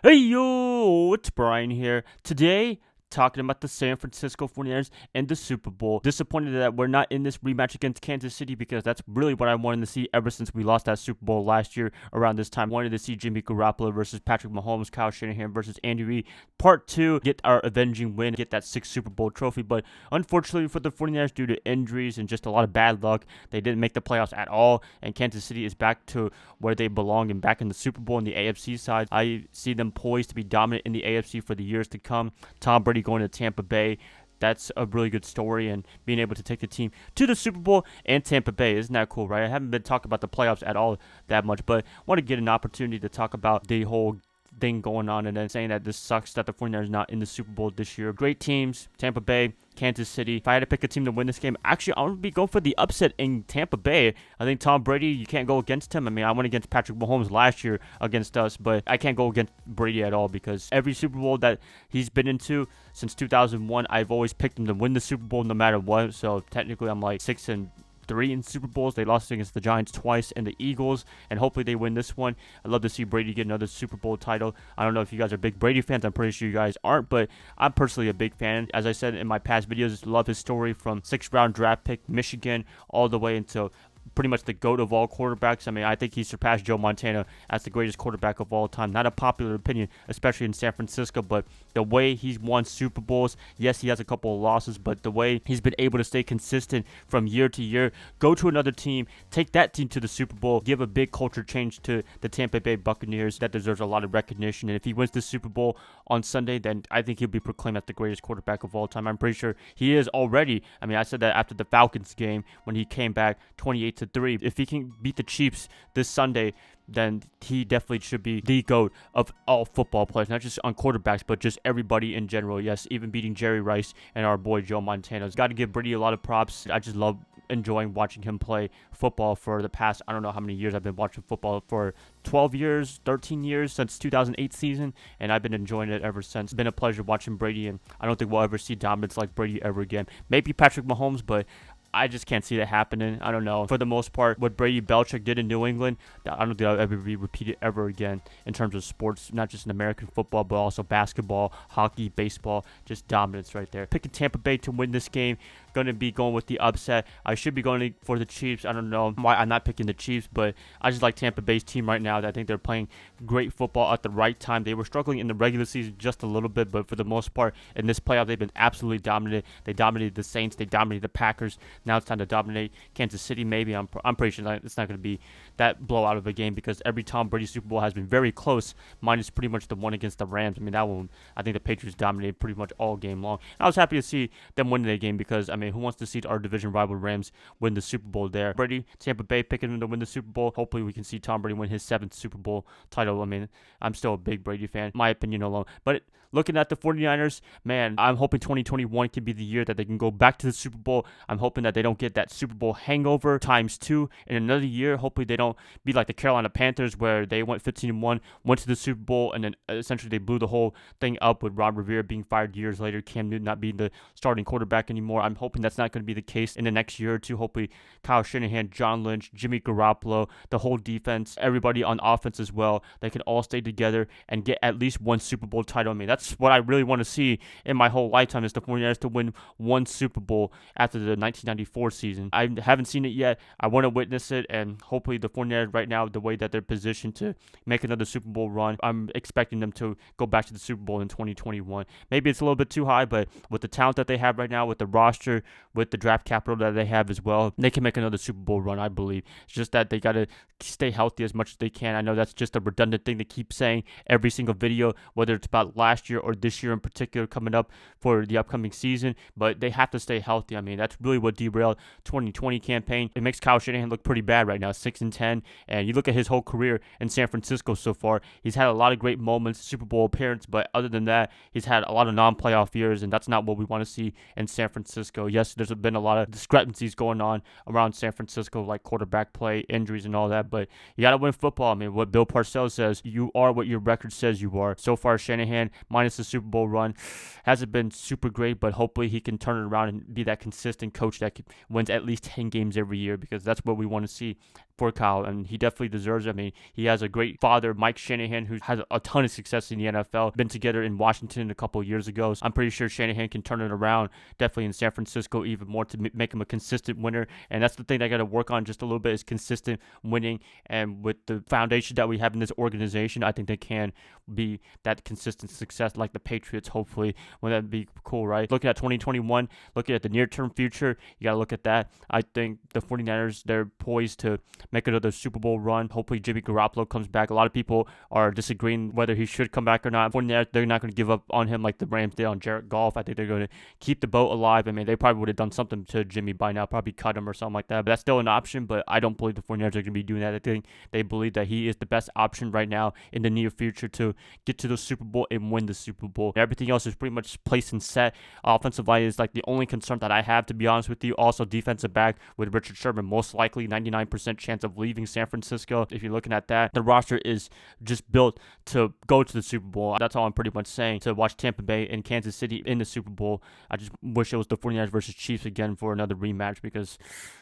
Hey yo, it's Brian here. Today, talking about the San Francisco 49ers and the Super Bowl. Disappointed that we're not in this rematch against Kansas City because that's really what I wanted to see ever since we lost that Super Bowl last year around this time. Wanted to see Jimmy Garoppolo versus Patrick Mahomes, Kyle Shanahan versus Andy Reid. Part 2, get our avenging win, get that 6th Super Bowl trophy. But unfortunately for the 49ers, due to injuries and just a lot of bad luck, they didn't make the playoffs at all. And Kansas City is back to where they belong and back in the Super Bowl in the AFC side. I see them poised to be dominant in the AFC for the years to come. Tom Brady going to Tampa Bay. That's a really good story, and being able to take the team to the Super Bowl and Tampa Bay. Isn't that cool, right? I haven't been talking about the playoffs at all that much, but want to get an opportunity to talk about the whole thing going on and then saying that this sucks that the 49ers not in the Super Bowl this year. Great teams, Tampa Bay, Kansas City. If I had to pick a team to win this game, actually, I would be going for the upset in Tampa Bay. I think Tom Brady, you can't go against him. I mean, I went against Patrick Mahomes last year against us, but I can't go against Brady at all because every Super Bowl that he's been into since 2001, I've always picked him to win the Super Bowl no matter what. So technically, I'm like 6-3 in Super Bowls. They lost against the Giants twice and the Eagles, and hopefully they win this one. I'd love to see Brady get another Super Bowl title. I don't know if you guys are big Brady fans. I'm pretty sure you guys aren't, but I'm personally a big fan. As I said in my past videos, love his story from 6th round draft pick, Michigan, all the way into pretty much the GOAT of all quarterbacks. I mean, I think he surpassed Joe Montana as the greatest quarterback of all time. Not a popular opinion, especially in San Francisco, but the way he's won Super Bowls, yes, he has a couple of losses, but the way he's been able to stay consistent from year to year, go to another team, take that team to the Super Bowl, give a big culture change to the Tampa Bay Buccaneers, that deserves a lot of recognition. And if he wins the Super Bowl on Sunday, then I think he'll be proclaimed as the greatest quarterback of all time. I'm pretty sure he is already. I mean, I said that after the Falcons game when he came back 28-3. If he can beat the Chiefs this Sunday, then he definitely should be the GOAT of all football players, not just on quarterbacks, but just everybody in general. Yes, even beating Jerry Rice and our boy Joe Montana. Got to give Brady a lot of props. I just love enjoying watching him play football for the past, I don't know how many years. I've been watching football for 12 years, 13 years, since 2008 season, and I've been enjoying it ever since. It's been a pleasure watching Brady, and I don't think we'll ever see dominance like Brady ever again. Maybe Patrick Mahomes, but I just can't see that happening. I don't know. For the most part, what Brady Belichick did in New England, I don't think that'll ever be repeated ever again in terms of sports, not just in American football, but also basketball, hockey, baseball, just dominance right there. Picking Tampa Bay to win this game. Going to be going with the upset. I should be going for the Chiefs. I don't know why I'm not picking the Chiefs, but I just like Tampa Bay's team right now. I think they're playing great football at the right time. They were struggling in the regular season just a little bit, but for the most part, in this playoff, they've been absolutely dominant. They dominated the Saints. They dominated the Packers. Now it's time to dominate Kansas City. Maybe I'm pretty sure that it's not going to be that blowout of a game because every Tom Brady Super Bowl has been very close, minus pretty much the one against the Rams. I mean, that one, I think the Patriots dominated pretty much all game long. I was happy to see them win the game because, I mean, who wants to see our division rival Rams win the Super Bowl there? Brady, Tampa Bay picking them to win the Super Bowl. Hopefully we can see Tom Brady win his 7th Super Bowl title. I mean, I'm still a big Brady fan, my opinion alone. But looking at the 49ers, man, I'm hoping 2021 can be the year that they can go back to the Super Bowl. I'm hoping that they don't get that Super Bowl hangover times 2 in another year. Hopefully they don't be like the Carolina Panthers where they went 15-1, went to the Super Bowl, and then essentially they blew the whole thing up with Ron Rivera being fired years later, Cam Newton not being the starting quarterback anymore. I'm hoping that's not going to be the case in the next year or two. Hopefully Kyle Shanahan, John Lynch, Jimmy Garoppolo, the whole defense, everybody on offense as well, they can all stay together and get at least one Super Bowl title. I mean, that's what I really want to see in my whole lifetime, is the 49ers to win one Super Bowl after the 1994 season. I haven't seen it yet. I want to witness it, and hopefully the 49ers right now, the way that they're positioned to make another Super Bowl run, I'm expecting them to go back to the Super Bowl in 2021. Maybe it's a little bit too high, but with the talent that they have right now, with the roster, with the draft capital that they have as well, they can make another Super Bowl run, I believe. It's just that they got to stay healthy as much as they can. I know that's just a redundant thing to keep saying every single video, whether it's about last year or this year in particular coming up for the upcoming season, but they have to stay healthy. I mean, that's really what derailed 2020 campaign. It makes Kyle Shanahan look pretty bad right now, 6-10, and you look at his whole career in San Francisco so far, he's had a lot of great moments, Super Bowl appearance, but other than that, he's had a lot of non-playoff years, and that's not what we want to see in San Francisco. Francisco. Yes, there's been a lot of discrepancies going on around San Francisco, like quarterback play, injuries, and all that, but you got to win football. I mean, what Bill Parcells says, you are what your record says you are. So far, Shanahan, minus the Super Bowl run, hasn't been super great, but hopefully he can turn it around and be that consistent coach that wins at least 10 games every year, because that's what we want to see for Kyle, and he definitely deserves it. I mean, he has a great father, Mike Shanahan, who has a ton of success in the NFL, been together in Washington a couple of years ago. So I'm pretty sure Shanahan can turn it around, definitely in San Francisco, even more to make him a consistent winner. And that's the thing I got to work on just a little bit, is consistent winning. And with the foundation that we have in this organization, I think they can be that consistent success like the Patriots, hopefully. Wouldn't that be cool, right? Looking at 2021, looking at the near-term future, you got to look at that. I think the 49ers, they're poised to make another Super Bowl run. Hopefully Jimmy Garoppolo comes back. A lot of people are disagreeing whether he should come back or not. 49ers, they're not going to give up on him like the Rams did on Jared Goff. I think they're going to keep the boat alive. I mean, they probably would have done something to Jimmy by now, probably cut him or something like that. But that's still an option, but I don't believe the 49ers are going to be doing that. I think they believe that he is the best option right now in the near future to get to the Super Bowl and win the Super Bowl. Everything else is pretty much placed and set. Offensive line is like the only concern that I have, to be honest with you. Also, defensive back with Richard Sherman, most likely 99% chance of leaving San Francisco. If you're looking at that, the roster is just built to go to the Super Bowl. That's all I'm pretty much saying. To watch Tampa Bay and Kansas City in the Super Bowl, I just wish it was the 49ers versus Chiefs again for another rematch, because,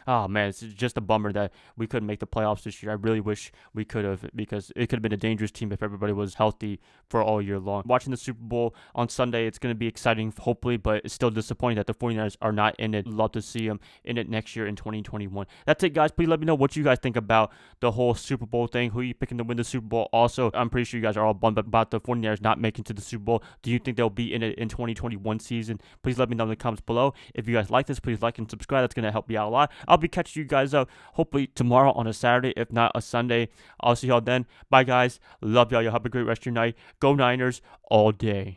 oh man, it's just a bummer that we couldn't make the playoffs this year. I really wish we could have, because it could have been a dangerous team if everybody was healthy for all year long. Watching the Super Bowl on Sunday, it's going to be exciting, hopefully, but it's still disappointing that the 49ers are not in it. Love to see them in it next year in 2021. That's it, guys. Please let me know what you guys think about the whole Super Bowl thing. Who are you picking to win the Super Bowl? Also, I'm pretty sure you guys are all bummed about the 49ers not making to the Super Bowl. Do you think they'll be in it in 2021 season? Please let me know in the comments below. If you guys like this, please like and subscribe. That's going to help me out a lot. I'll be catching you guys up hopefully tomorrow on a Saturday, if not a Sunday. I'll see y'all then. Bye, guys. Love y'all. Y'all have a great rest of your night. Go Niners all day.